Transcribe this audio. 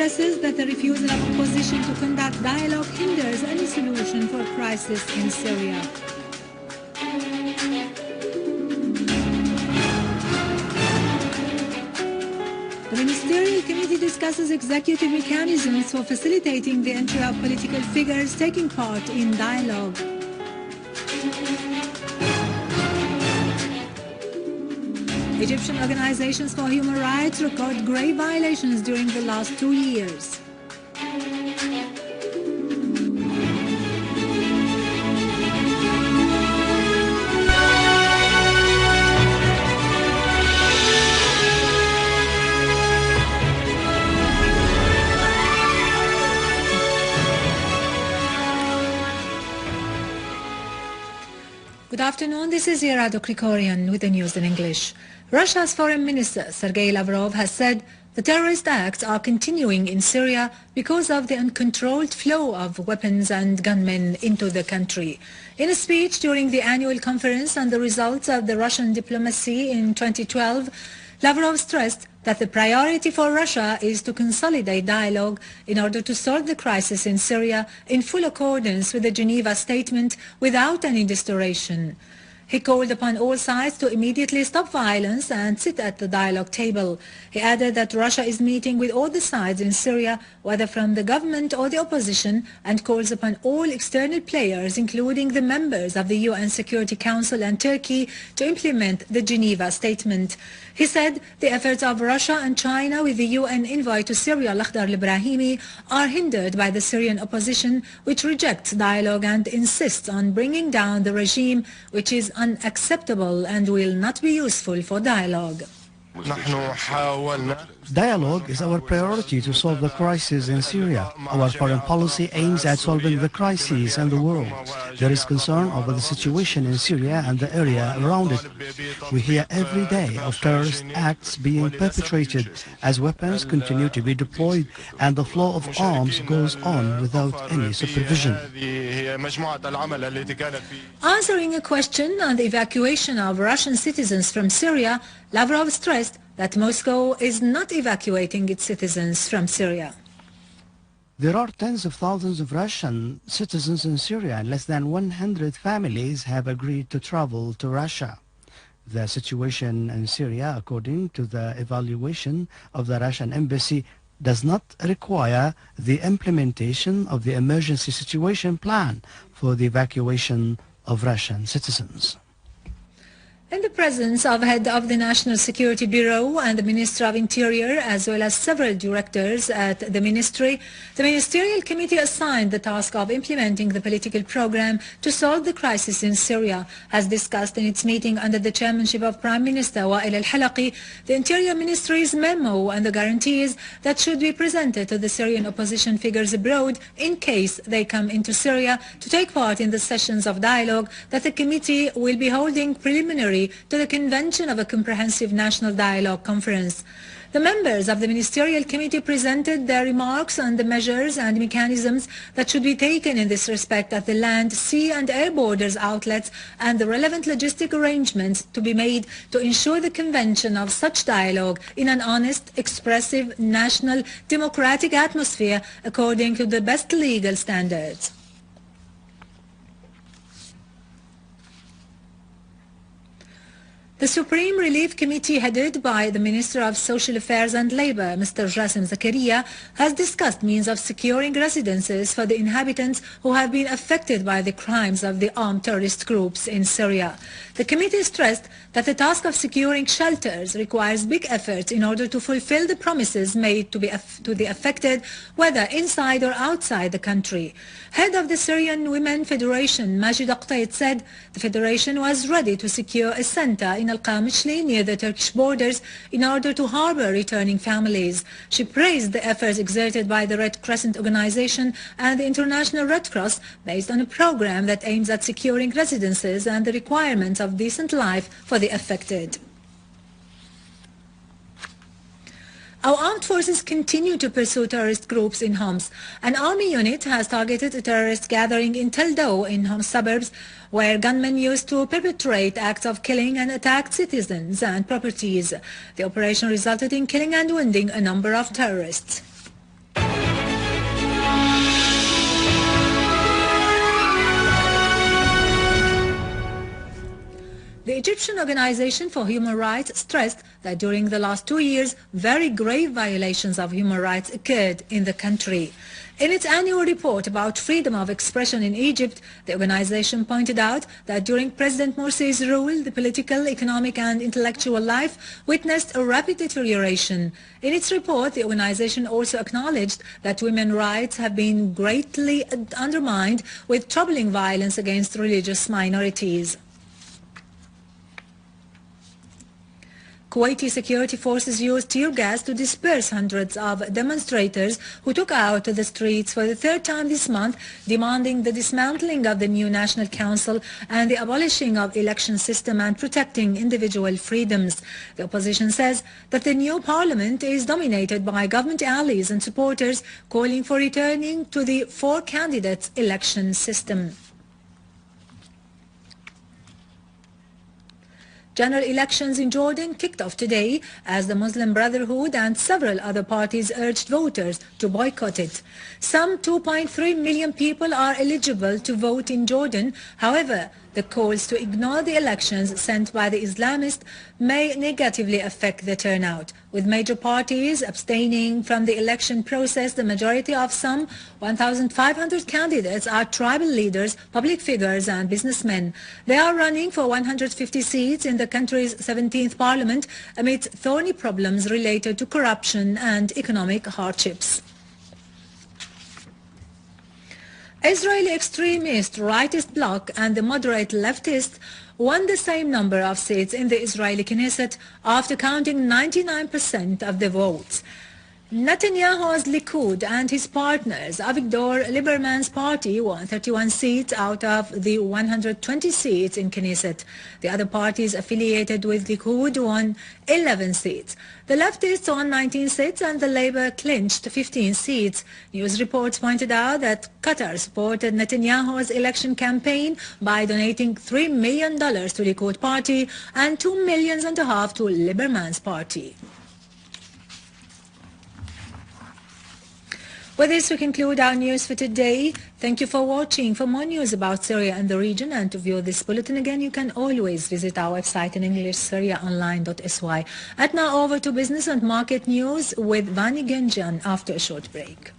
stresses that the refusal of opposition to conduct dialogue hinders any solution for crisis in Syria. The Ministerial Committee discusses executive mechanisms for facilitating the entry of political figures taking part in dialogue. Egyptian organizations for human rights record grave violations during the last 2 years. Good afternoon, this is Irado Krikorian with the news in English. Russia's Foreign Minister Sergei Lavrov has said the terrorist acts are continuing in Syria because of the uncontrolled flow of weapons and gunmen into the country. In a speech during the annual conference on the results of the Russian diplomacy in 2012, Lavrov stressed that the priority for Russia is to consolidate dialogue in order to solve the crisis in Syria in full accordance with the Geneva Statement without any distortion. He called upon all sides to immediately stop violence and sit at the dialogue table. He added that Russia is meeting with all the sides in Syria, whether from the government or the opposition, and calls upon all external players, including the members of the UN Security Council and Turkey, to implement the Geneva Statement. He said the efforts of Russia and China with the UN envoy to Syria, Lakhdar al-Brahimi, are hindered by the Syrian opposition, which rejects dialogue and insists on bringing down the regime, which is unacceptable and will not be useful for dialogue. Dialogue is our priority to solve the crisis in Syria. Our foreign policy aims at solving the crises in the world. There is concern over the situation in Syria and the area around it. We hear every day of terrorist acts being perpetrated as weapons continue to be deployed and the flow of arms goes on without any supervision. Answering a question on the evacuation of Russian citizens from Syria, Lavrov stressed that Moscow is not evacuating its citizens from Syria. There are tens of thousands of Russian citizens in Syria, and less than 100 families have agreed to travel to Russia. The situation in Syria, according to the evaluation of the Russian embassy, does not require the implementation of the emergency situation plan for the evacuation of Russian citizens. In the presence of head of the National Security Bureau and the Minister of Interior, as well as several directors at the ministry, the Ministerial Committee assigned the task of implementing the political program to solve the crisis in Syria. As discussed in its meeting under the chairmanship of Prime Minister Wael al-Halaqi, the Interior Ministry's memo and the guarantees that should be presented to the Syrian opposition figures abroad in case they come into Syria to take part in the sessions of dialogue that the committee will be holding preliminary to the convention of a comprehensive national dialogue conference. The members of the Ministerial Committee presented their remarks on the measures and mechanisms that should be taken in this respect at the land, sea and air borders outlets and the relevant logistic arrangements to be made to ensure the convention of such dialogue in an honest, expressive, national, democratic atmosphere according to the best legal standards. The Supreme Relief Committee, headed by the Minister of Social Affairs and Labour, Mr. Jassim Zakaria, has discussed means of securing residences for the inhabitants who have been affected by the crimes of the armed terrorist groups in Syria. The committee stressed that the task of securing shelters requires big efforts in order to fulfill the promises made to the affected, whether inside or outside the country. Head of the Syrian Women Federation, Majida Kwuit, said the federation was ready to secure a center in Al-Qamishli near the Turkish borders in order to harbor returning families. She praised the efforts exerted by the Red Crescent organization and the International Red Cross based on a program that aims at securing residences and the requirements of decent life for the affected. Our armed forces continue to pursue terrorist groups in Homs. An army unit has targeted a terrorist gathering in Tel Dou in Homs suburbs, where gunmen used to perpetrate acts of killing and attacked citizens and properties. The operation resulted in killing and wounding a number of terrorists. Egyptian Organization for Human Rights stressed that during the last 2 years, very grave violations of human rights occurred in the country. In its annual report about freedom of expression in Egypt, the organization pointed out that during President Morsi's rule, the political, economic and intellectual life witnessed a rapid deterioration. In its report, the organization also acknowledged that women's rights have been greatly undermined with troubling violence against religious minorities. Kuwaiti security forces used tear gas to disperse hundreds of demonstrators who took out to the streets for the third time this month, demanding the dismantling of the new National Council and the abolishing of the election system and protecting individual freedoms. The opposition says that the new parliament is dominated by government allies and supporters, calling for returning to the four-candidate election system. General elections in Jordan kicked off today as the Muslim Brotherhood and several other parties urged voters to boycott it. Some 2.3 million people are eligible to vote in Jordan. However, the calls to ignore the elections sent by the Islamists may negatively affect the turnout. With major parties abstaining from the election process, the majority of some 1,500 candidates are tribal leaders, public figures and businessmen. They are running for 150 seats in the country's 17th parliament amid thorny problems related to corruption and economic hardships. Israeli extremist rightist bloc and the moderate leftist won the same number of seats in the Israeli Knesset after counting 99% of the votes. Netanyahu's Likud and his partners, Avigdor Lieberman's party, won 31 seats out of the 120 seats in Knesset. The other parties affiliated with Likud won 11 seats. The leftists won 19 seats and the Labour clinched 15 seats. News reports pointed out that Qatar supported Netanyahu's election campaign by donating $3 million to Likud party and $2.5 million to Lieberman's party. With this, we conclude our news for today. Thank you for watching. For more news about Syria and the region and to view this bulletin again, you can always visit our website in English, syriaonline.sy. And now over to business and market news with Vani Genjan after a short break.